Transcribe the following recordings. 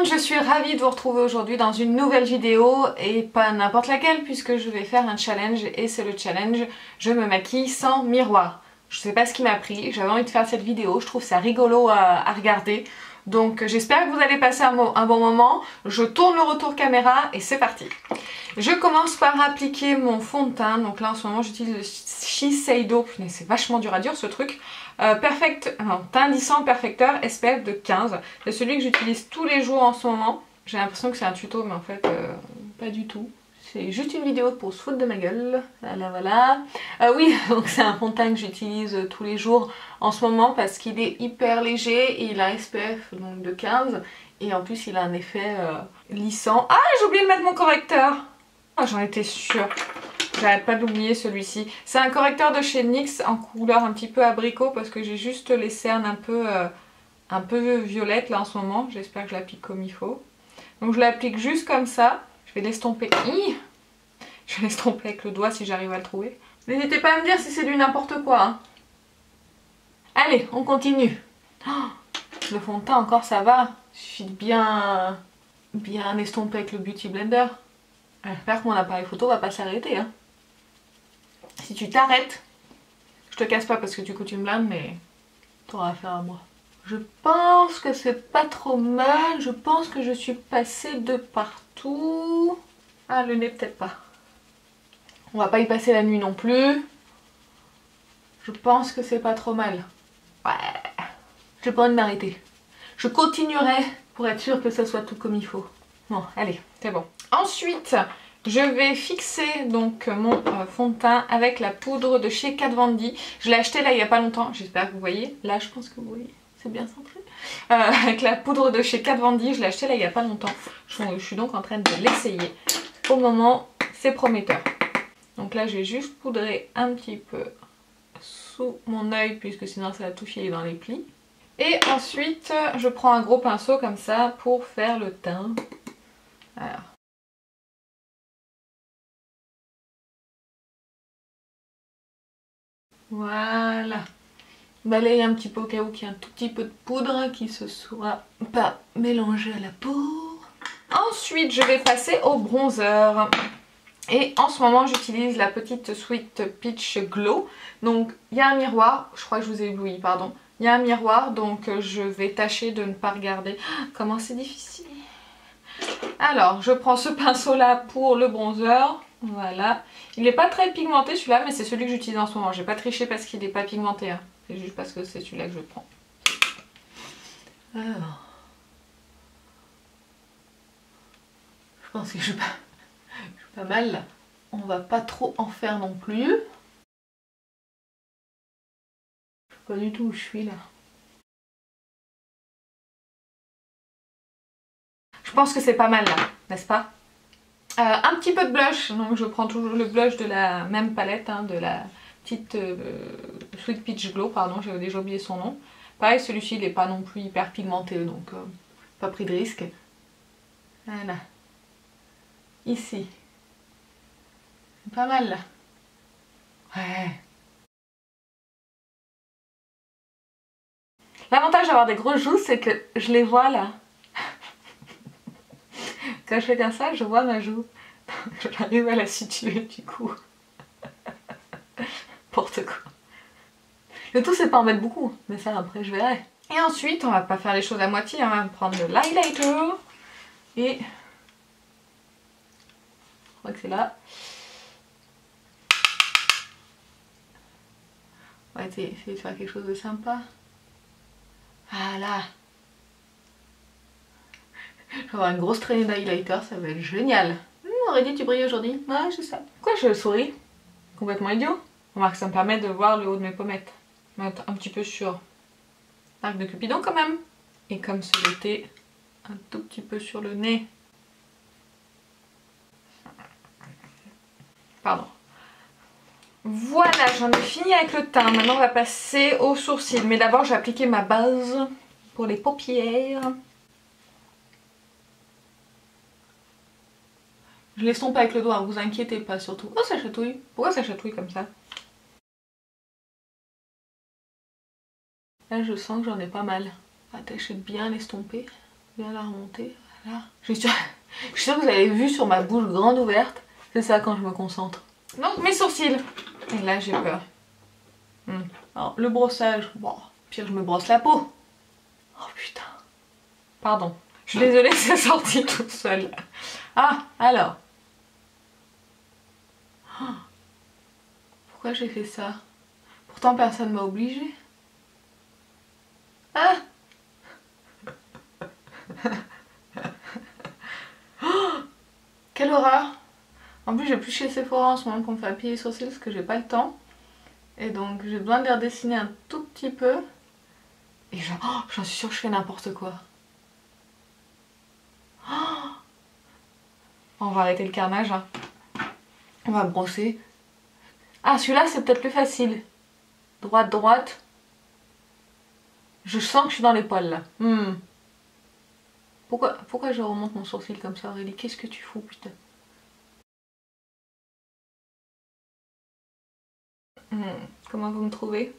je suis ravie de vous retrouver aujourd'hui dans une nouvelle vidéo et pas n'importe laquelle puisque je vais faire un challenge et c'est le challenge je me maquille sans miroir. Je sais pas ce qui m'a pris, j'avais envie de faire cette vidéo, je trouve ça rigolo à regarder. Donc j'espère que vous allez passer un bon moment. Je tourne le retour caméra et c'est parti. Je commence par appliquer mon fond de teint. Donc là en ce moment j'utilise le Shiseido. Mais c'est vachement dur à dire ce truc. Teint lissant perfecteur SPF de 15. C'est celui que j'utilise tous les jours en ce moment. J'ai l'impression que c'est un tuto mais en fait pas du tout. C'est juste une vidéo pour se foutre de ma gueule. Voilà. Oui, donc c'est un fond de teint que j'utilise tous les jours en ce moment parce qu'il est hyper léger et il a un SPF donc, de 15 et en plus il a un effet lissant. Ah, j'ai oublié de mettre mon correcteur. Ah, j'en étais sûre. J'arrête pas d'oublier celui-ci. C'est un correcteur de chez NYX en couleur un petit peu abricot parce que j'ai juste les cernes un peu violettes là en ce moment. J'espère que je l'applique comme il faut. Donc je l'applique juste comme ça. Je vais l'estomper. Je vais l'estomper avec le doigt si j'arrive à le trouver. N'hésitez pas à me dire si c'est du n'importe quoi. Hein. Allez, on continue. Oh, le fond de teint encore ça va. Il suffit de bien estomper avec le Beauty Blender. J'espère que mon appareil photo va pas s'arrêter. Hein. Si tu t'arrêtes, je te casse pas parce que du coup tu me blâmes, mais t'auras affaire à moi. Je pense que c'est pas trop mal. Je pense que je suis passée de partout. Ah, le nez peut-être pas. On va pas y passer la nuit non plus. Je pense que c'est pas trop mal. Ouais. J'ai pas envie de m'arrêter. Je continuerai pour être sûre que ça soit tout comme il faut. Bon, allez, c'est bon. Ensuite, je vais fixer donc mon fond de teint avec la poudre de chez Kat Von D. Je l'ai acheté là il y a pas longtemps. J'espère que vous voyez. Là, je pense que vous voyez. C'est bien centré. Avec la poudre de chez Kat Von D. Je l'ai acheté là il y a pas longtemps. Je suis donc en train de l'essayer. Pour le moment, c'est prometteur. Donc là, j'ai juste poudré un petit peu sous mon œil puisque sinon ça va tout filer dans les plis. Et ensuite, je prends un gros pinceau comme ça pour faire le teint. Alors. Voilà. Balaye un petit peu au cas où il y a un tout petit peu de poudre qui se soit pas mélangée à la peau. Ensuite, je vais passer au bronzer. Et en ce moment, j'utilise la petite Sweet Peach Glow. Donc, il y a un miroir. Je crois que je vous ai ébloui, pardon. Il y a un miroir, donc je vais tâcher de ne pas regarder. Comment c'est difficile. Alors, je prends ce pinceau-là pour le bronzer. Voilà. Il n'est pas très pigmenté celui-là, mais c'est celui que j'utilise en ce moment. J'ai pas triché parce qu'il n'est pas pigmenté. Hein. C'est juste parce que c'est celui-là que je prends. Alors. Je pense que je suis pas mal là. On va pas trop en faire non plus. Je sais pas du tout où je suis là. Je pense que c'est pas mal là, n'est-ce pas? Un petit peu de blush, donc je prends toujours le blush de la même palette, hein, de la petite Sweet Peach Glow, pardon, j'avais déjà oublié son nom. Pareil, celui-ci il n'est pas non plus hyper pigmenté, donc pas pris de risque. Voilà. Ici. C'est pas mal là. Ouais. L'avantage d'avoir des grosses joues, c'est que je les vois là. Quand je fais comme ça, je vois ma joue. J'arrive à la situer du coup. N'importe quoi. Le tout c'est pas en mettre beaucoup, mais ça après je verrai. Et ensuite, on va pas faire les choses à moitié, on va prendre de l'highlighter. Et... je crois que c'est là. On va essayer de faire quelque chose de sympa. Voilà. Je vais avoir une grosse traînée d'highlighter, ça va être génial. Aurélie, tu brilles aujourd'hui? Ouais, c'est ça. Pourquoi je souris? Complètement idiot. Remarque, ça me permet de voir le haut de mes pommettes. Mettre un petit peu sur l'arc de Cupidon quand même. Et comme ce l'était, un tout petit peu sur le nez. Pardon. Voilà, j'en ai fini avec le teint. Maintenant, on va passer aux sourcils. Mais d'abord, je vais appliquer ma base pour les paupières. Je l'estompe avec le doigt, vous inquiétez pas surtout. Oh, ça chatouille. Pourquoi ça chatouille comme ça? Là, je sens que j'en ai pas mal. Attachez de bien l'estomper, bien la remonter. Voilà. Je suis sûre que vous avez vu sur ma bouche grande ouverte. C'est ça quand je me concentre. Donc mes sourcils. Et là j'ai peur. Alors le brossage. Bon, pire je me brosse la peau. Oh putain. Pardon. Je suis désolée, c'est sorti tout seul. Ah, alors. Oh. Pourquoi j'ai fait ça? Pourtant personne m'a obligée. Ah. Oh, quelle horreur. En plus j'ai plus chez Sephora en ce moment pour me faire appuyer les sourcils parce que j'ai pas le temps. Et donc j'ai besoin de les redessiner un tout petit peu. Et j'en suis sûre que je fais n'importe quoi. Oh, on va arrêter le carnage. Hein. On va brosser. Ah, celui-là c'est peut-être plus facile. Droite, droite. Je sens que je suis dans les poils là. Pourquoi je remonte mon sourcil comme ça, Aurélie? Qu'est-ce que tu fous, putain? Comment vous me trouvez?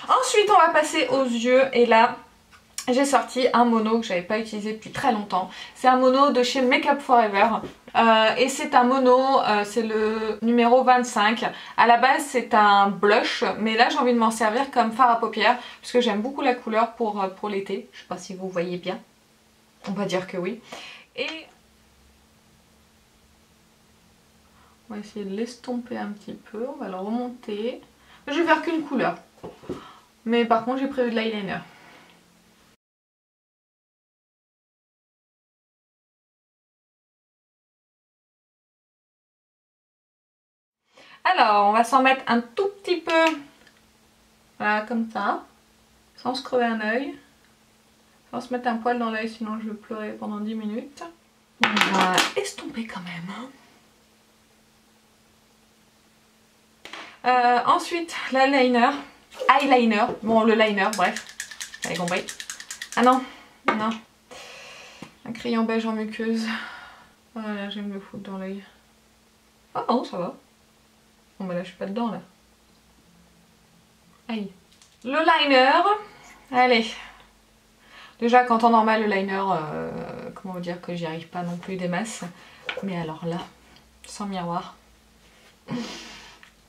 Ensuite, on va passer aux yeux. Et là, j'ai sorti un mono que j'avais pas utilisé depuis très longtemps. C'est un mono de chez Makeup Forever. Et c'est un mono, c'est le numéro 25. À la base, c'est un blush. Mais là, j'ai envie de m'en servir comme fard à paupières. Parce que j'aime beaucoup la couleur pour l'été. Je sais pas si vous voyez bien. On va dire que oui. Et on va essayer de l'estomper un petit peu. On va le remonter. Je vais faire qu'une couleur. Mais par contre, j'ai prévu de l'eyeliner. Alors, on va s'en mettre un tout petit peu, voilà, comme ça, sans se crever un œil, sans se mettre un poil dans l'œil, sinon je vais pleurer pendant 10 minutes. On va estomper quand même. Ensuite, l'eyeliner, eyeliner, bon le liner, bref, vous avez compris. Ah non, non, un crayon beige en muqueuse, voilà, j'aime le foutre dans l'œil. Oh non, ça va. Bon bah là je suis pas dedans là. Aïe. Le liner. Allez. Déjà qu'en temps normal le liner, comment vous dire que j'y arrive pas non plus des masses. Mais alors là, sans miroir.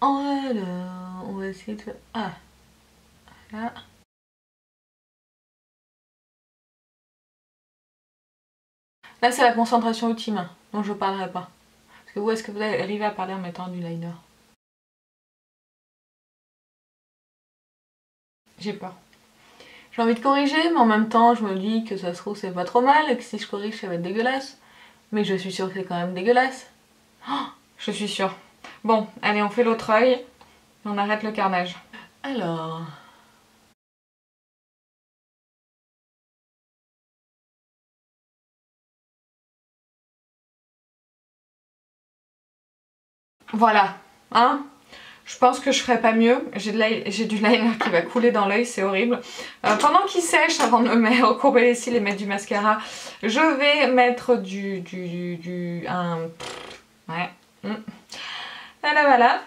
Alors, on va essayer de faire... Ah. Là. Là c'est la concentration ultime dont je parlerai pas. Parce que où est-ce que vous allez arriver à parler en mettant du liner? J'ai peur. J'ai envie de corriger, mais en même temps, je me dis que ça se trouve, c'est pas trop mal, et que si je corrige, ça va être dégueulasse. Mais je suis sûre que c'est quand même dégueulasse. Oh, je suis sûre. Bon, allez, on fait l'autre œil, et on arrête le carnage. Alors... Voilà, hein? Je pense que je ferai pas mieux. J'ai du liner qui va couler dans l'œil, c'est horrible. Pendant qu'il sèche, avant de me recourber les cils et mettre du mascara, je vais mettre ouais. Voilà.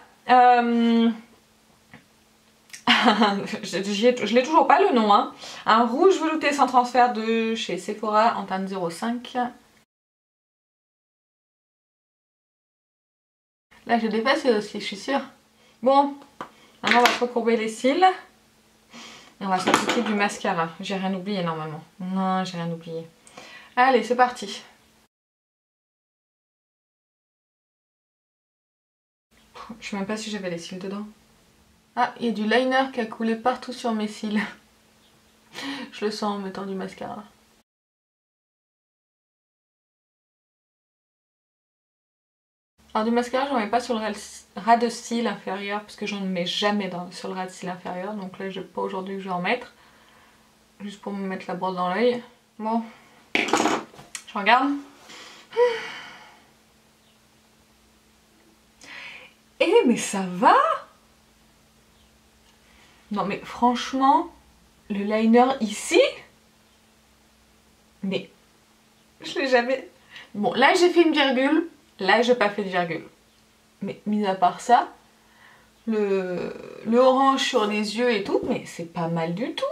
Je l'ai toujours pas le nom, hein. Un rouge velouté sans transfert de chez Sephora en teinte 05. Là, je dépasse aussi, je suis sûre. Bon, maintenant on va se recourber les cils. Et on va s'appliquer du mascara. J'ai rien oublié normalement. Non, j'ai rien oublié. Allez, c'est parti. Je sais même pas si j'avais les cils dedans. Ah, il y a du liner qui a coulé partout sur mes cils. Je le sens en mettant du mascara. Alors du mascara, j'en mets pas sur le ras de cils inférieur parce que j'en mets jamais sur le ras de cils inférieur. Donc là, je pas aujourd'hui que je vais en mettre. Juste pour me mettre la brosse dans l'œil. Bon, je regarde. Eh mais ça va? Non mais franchement, le liner ici, mais je l'ai jamais... Bon, là j'ai fait une virgule. Là, j'ai pas fait de virgule. Mais mis à part ça, le orange sur les yeux et tout, mais c'est pas mal du tout.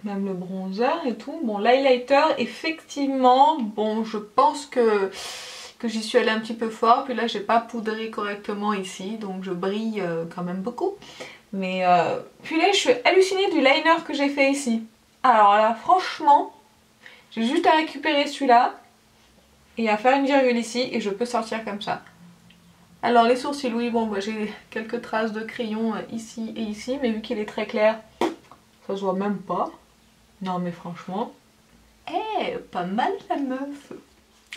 même le bronzer et tout. Bon, l'highlighter, effectivement, bon, je pense que j'y suis allée un petit peu fort. Puis là, j'ai pas poudré correctement ici, donc je brille quand même beaucoup. Mais puis là, je suis hallucinée du liner que j'ai fait ici. Alors là, franchement, j'ai juste à récupérer celui-là et à faire une virgule ici et je peux sortir comme ça. Alors les sourcils, oui, bon, bah, j'ai quelques traces de crayon ici et ici, mais vu qu'il est très clair, ça se voit même pas. Non mais franchement, pas mal la meuf.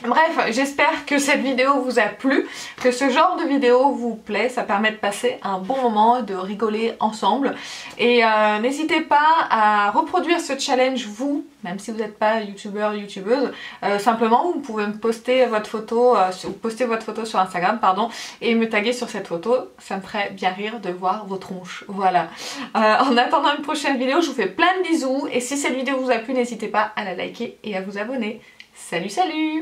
Bref, j'espère que cette vidéo vous a plu, que ce genre de vidéo vous plaît, ça permet de passer un bon moment, de rigoler ensemble. Et n'hésitez pas à reproduire ce challenge vous, même si vous n'êtes pas youtubeur, youtubeuse. Simplement, vous pouvez me poster votre photo, sur Instagram, pardon, et me taguer sur cette photo. Ça me ferait bien rire de voir vos tronches. Voilà. En attendant une prochaine vidéo, je vous fais plein de bisous. Et si cette vidéo vous a plu, n'hésitez pas à la liker et à vous abonner. Salut, salut!